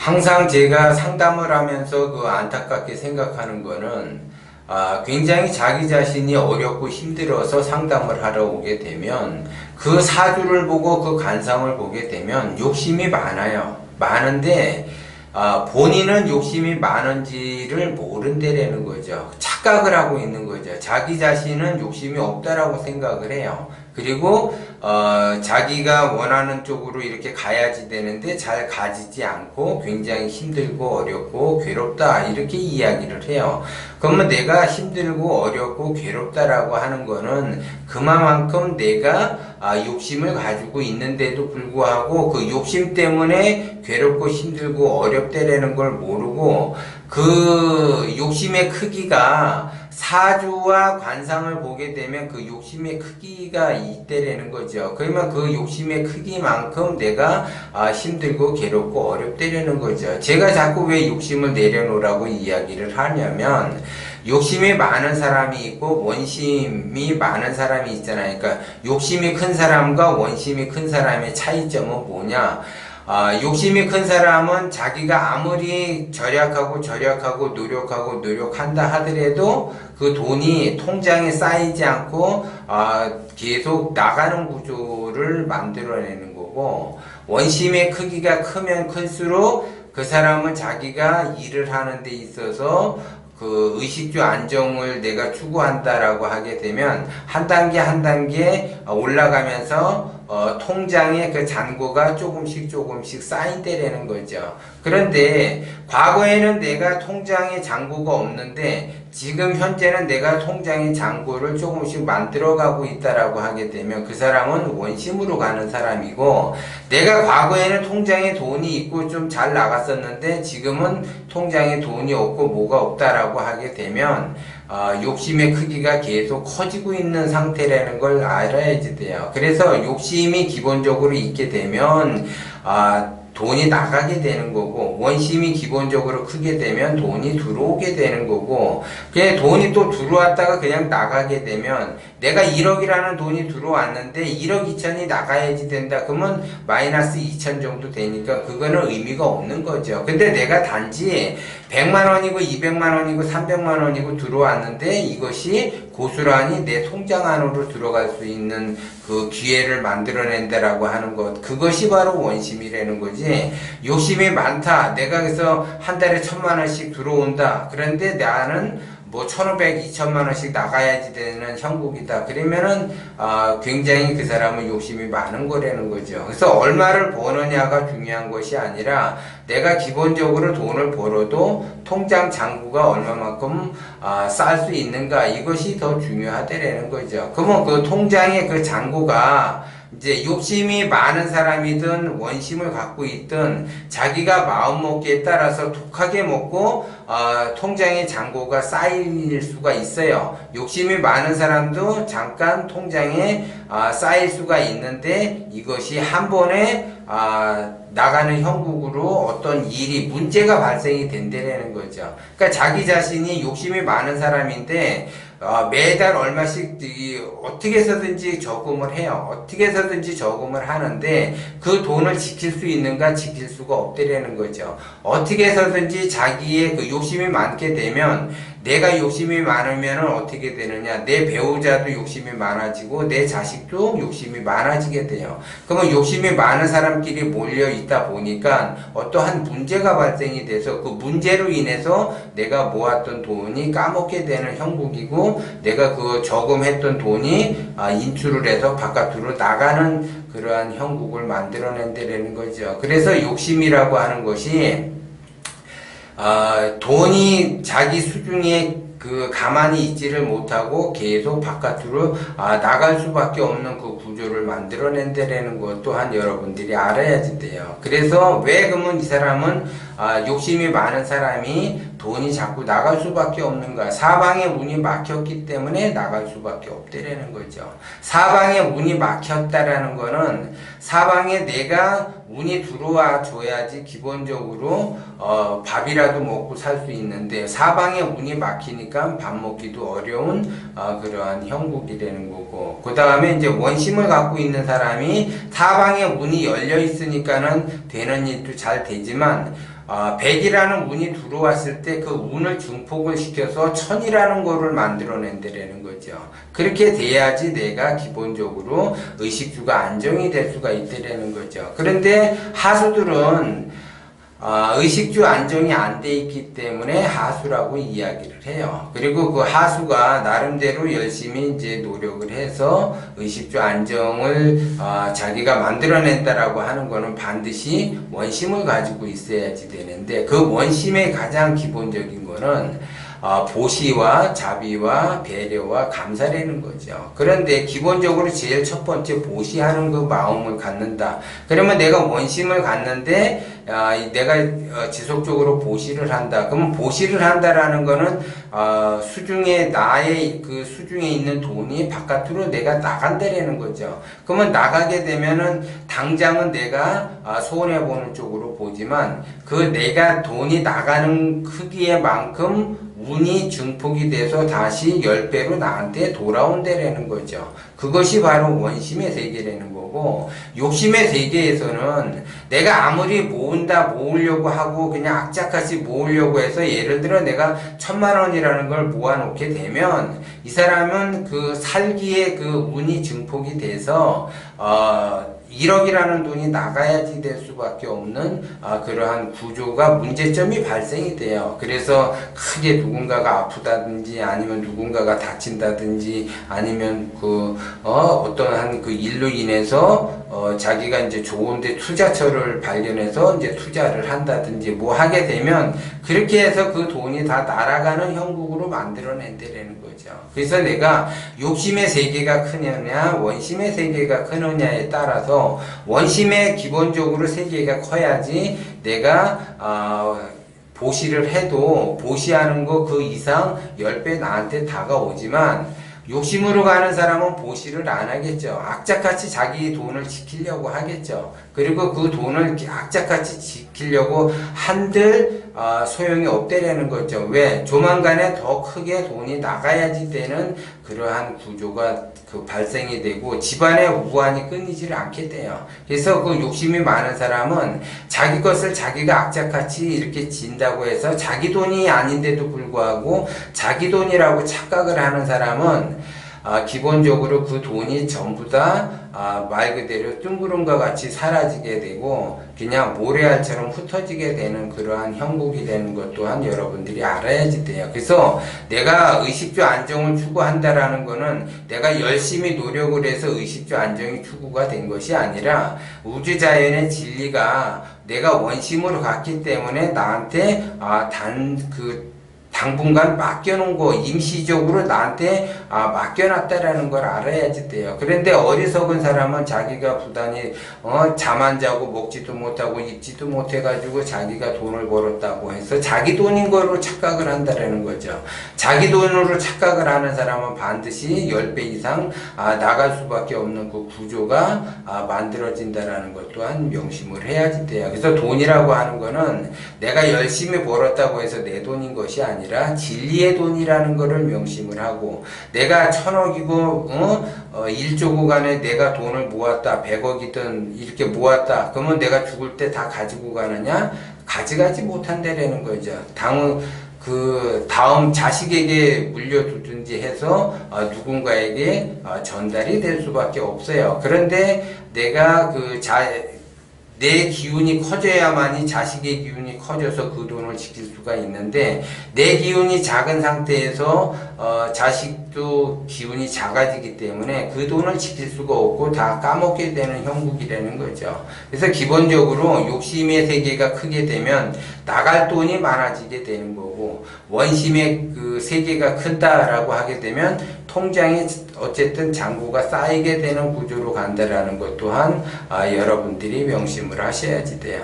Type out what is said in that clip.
항상 제가 상담을 하면서 안타깝게 생각하는 거는, 굉장히 자기 자신이 어렵고 힘들어서 상담을 하러 오게 되면, 그 사주를 보고 그 관상을 보게 되면 욕심이 많아요. 많은데, 본인은 욕심이 많은지를 모른다라는 거죠. 착각을 하고 있는 거죠. 자기 자신은 욕심이 없다라고 생각을 해요. 그리고 자기가 원하는 쪽으로 이렇게 가야지 되는데 잘 가지지 않고 굉장히 힘들고 어렵고 괴롭다 이렇게 이야기를 해요. 그러면 내가 힘들고 어렵고 괴롭다라고 하는 거는 그만큼 내가 욕심을 가지고 있는데도 불구하고 그 욕심 때문에 괴롭고 힘들고 어렵다라는 걸 모르고, 그 욕심의 크기가 사주와 관상을 보게 되면 그 욕심의 크기가 있다라는 거죠. 그러면 그 욕심의 크기만큼 내가 힘들고 괴롭고 어렵다라는 거죠. 제가 자꾸 왜 욕심을 내려놓으라고 이야기를 하냐면, 욕심이 많은 사람이 있고 원심이 많은 사람이 있잖아요. 그러니까 욕심이 큰 사람과 원심이 큰 사람의 차이점은 뭐냐? 욕심이 큰 사람은 자기가 아무리 절약하고 노력한다 하더라도 그 돈이 통장에 쌓이지 않고 계속 나가는 구조를 만들어내는 거고, 원심의 크기가 크면 클수록 그 사람은 자기가 일을 하는 데 있어서 그 의식주 안정을 내가 추구한다라고 하게 되면 한 단계 한 단계 올라가면서 통장에 그 잔고가 조금씩 쌓인다라는 거죠. 그런데 과거에는 내가 통장에 잔고가 없는데 지금 현재는 내가 통장에 잔고를 조금씩 만들어가고 있다라고 하게 되면 그 사람은 원심으로 가는 사람이고, 내가 과거에는 통장에 돈이 있고 좀 잘 나갔었는데 지금은 통장에 돈이 없고 뭐가 없다라고 하게 되면 욕심의 크기가 계속 커지고 있는 상태라는 걸 알아야지 돼요. 그래서 욕심이 기본적으로 있게 되면 돈이 나가게 되는 거고, 원심이 기본적으로 크게 되면 돈이 들어오게 되는 거고, 그냥 돈이 또 들어왔다가 그냥 나가게 되면 내가 1억이라는 돈이 들어왔는데 1억 2천이 나가야지 된다. 그러면 마이너스 2천 정도 되니까 그거는 의미가 없는 거죠. 근데 내가 단지 100만 원이고 200만 원이고 300만 원이고 들어왔는데 이것이 고스란히 내 통장 안으로 들어갈 수 있는 그 기회를 만들어낸다라고 하는 것, 그것이 바로 원심이라는 거지. 욕심이 많다, 내가 그래서 한 달에 1,000만 원씩 들어온다, 그런데 나는 뭐 1,500, 2천만 원씩 나가야지 되는 형국이다, 그러면은 굉장히 그 사람은 욕심이 많은 거라는 거죠. 그래서 얼마를 버느냐가 중요한 것이 아니라 내가 기본적으로 돈을 벌어도 통장 잔고가 얼마만큼 쌓을 수 있는가, 이것이 더 중요하다라는 거죠. 그러면 그 통장의 그 잔고가 이제 욕심이 많은 사람이든 원심을 갖고 있든 자기가 마음먹기에 따라서 독하게 먹고 통장의 잔고가 쌓일 수가 있어요. 욕심이 많은 사람도 잠깐 통장에 쌓일 수가 있는데 이것이 한 번에 나가는 형국으로 어떤 일이 문제가 발생이 된다는 거죠. 그러니까 자기 자신이 욕심이 많은 사람인데 매달 얼마씩 어떻게 해서든지 저금을 해요. 어떻게 해서든지 저금을 하는데 그 돈을 지킬 수 있는가, 지킬 수가 없다라는 거죠. 어떻게 해서든지 자기의 그 욕심이 많게 되면, 내가 욕심이 많으면 어떻게 되느냐, 내 배우자도 욕심이 많아지고 내 자식도 욕심이 많아지게 돼요. 그러면 욕심이 많은 사람끼리 몰려 있다 보니까 어떠한 문제가 발생이 돼서 그 문제로 인해서 내가 모았던 돈이 까먹게 되는 형국이고, 내가 그 저금했던 돈이 인출을 해서 바깥으로 나가는 그러한 형국을 만들어낸다는 거죠. 그래서 욕심이라고 하는 것이 돈이 자기 수중에 그 가만히 있지를 못하고 계속 바깥으로 나갈 수밖에 없는 그 구조를 만들어낸다는 것 또한 여러분들이 알아야지 돼요. 그래서 왜 그러면 이 사람은 욕심이 많은 사람이 돈이 자꾸 나갈 수밖에 없는가? 사방에 문이 막혔기 때문에 나갈 수밖에 없다라는 거죠. 사방에 문이 막혔다라는 거는 사방에 내가 문이 들어와 줘야지 기본적으로 밥이라도 먹고 살 수 있는데, 사방에 문이 막히니까 밥 먹기도 어려운 그러한 형국이라는 거고, 그 다음에 이제 원심을 갖고 있는 사람이 사방에 문이 열려 있으니까는 되는 일도 잘 되지만 100이라는 운이 들어왔을 때 그 운을 증폭을 시켜서 1000이라는 거를 만들어낸다라는 거죠. 그렇게 돼야지 내가 기본적으로 의식주가 안정이 될 수가 있다라는 거죠. 그런데 하수들은 의식주 안정이 안 돼 있기 때문에 하수라고 이야기를 해요. 그리고 그 하수가 나름대로 열심히 이제 노력을 해서 의식주 안정을 자기가 만들어낸다라고 하는 거는 반드시 원심을 가지고 있어야지 되는데, 그 원심의 가장 기본적인 거는 보시와 자비와 배려와 감사라는 거죠. 그런데 기본적으로 제일 첫 번째 보시하는 그 마음을 갖는다. 그러면 내가 원심을 갖는데 내가 지속적으로 보시를 한다. 그러면 보시를 한다라는 거는 수중에 나의 그 수중에 있는 돈이 바깥으로 내가 나간다라는 거죠. 그러면 나가게 되면은 당장은 내가 손해 보는 쪽으로 보지만 그 내가 돈이 나가는 크기에만큼 운이 증폭이 돼서 다시 10배로 나한테 돌아온다라는 거죠. 그것이 바로 원심의 세계라는 거고, 욕심의 세계에서는 내가 아무리 모으려고 하고 그냥 악착같이 모으려고 해서, 예를 들어 내가 1000만원이라는 걸 모아놓게 되면 이 사람은 그 살기에 그 운이 증폭이 돼서 1억이라는 돈이 나가야지 될 수밖에 없는 그러한 구조가, 문제점이 발생이 돼요. 그래서 크게 누군가가 아프다든지 아니면 누군가가 다친다든지 아니면 어떠한 그 일로 인해서 자기가 이제 좋은데 투자처를 발견해서 이제 투자를 한다든지 뭐 하게 되면 그렇게 해서 그 돈이 다 날아가는 형국으로 만들어낸다는 거죠. 그래서 내가 욕심의 세계가 크느냐 원심의 세계가 크느냐에 따라서 원심의 기본적으로 세계가 커야지 내가 보시를 해도 보시하는 거 그 이상 10배 나한테 다가오지만, 욕심으로 가는 사람은 보시를 안 하겠죠. 악착같이 자기 돈을 지키려고 하겠죠. 그리고 그 돈을 악착같이 지키려고 한들 소용이 없다라는 거죠. 왜? 조만간에 더 크게 돈이 나가야지 되는 그러한 구조가 발생이 되고 집안의 우환이 끊이질 않게 돼요. 그래서 그 욕심이 많은 사람은 자기 것을 자기가 악착같이 이렇게 진다고 해서 자기 돈이 아닌데도 불구하고 자기 돈이라고 착각을 하는 사람은 기본적으로 그 돈이 전부 다 말 그대로 뜬구름과 같이 사라지게 되고 그냥 모래알처럼 흩어지게 되는 그러한 형국이 되는 것 또한 여러분들이 알아야지 돼요. 그래서 내가 의식주 안정을 추구한다라는 거는 내가 열심히 노력을 해서 의식주 안정이 추구가 된 것이 아니라 우주자연의 진리가 내가 원심으로 갔기 때문에 나한테 당분간 맡겨놓은 거, 임시적으로 나한테 맡겨놨다라는 걸 알아야지 돼요. 그런데 어리석은 사람은 자기가 부단히 잠 안 자고 먹지도 못하고 입지도 못해가지고 자기가 돈을 벌었다고 해서 자기 돈인 거로 착각을 한다라는 거죠. 자기 돈으로 착각을 하는 사람은 반드시 10배 이상 나갈 수밖에 없는 그 구조가 만들어진다라는 것 또한 명심을 해야지 돼요. 그래서 돈이라고 하는 거는 내가 열심히 벌었다고 해서 내 돈인 것이 아니라 진리의 돈이라는 것을 명심을 하고, 내가 1000억이고 1조 구간에 내가 돈을 모았다, 100억이든 이렇게 모았다, 그러면 내가 죽을 때 다 가지고 가느냐? 가져가지 못한다라는 거죠. 다음 자식에게 물려두든지 해서 누군가에게 전달이 될 수밖에 없어요. 그런데 내가 내 기운이 커져야만이 자식의 기운이 커져서 그 돈을 지킬 수가 있는데, 내 기운이 작은 상태에서 자식도 기운이 작아지기 때문에 그 돈을 지킬 수가 없고 다 까먹게 되는 형국이라는 거죠. 그래서 기본적으로 욕심의 세계가 크게 되면 나갈 돈이 많아지게 되는 거고, 원심의 그 세계가 큰다라고 하게 되면 통장에 어쨌든 잔고가 쌓이게 되는 구조로 간다라는 것 또한 여러분들이 명심을 하셔야지 돼요.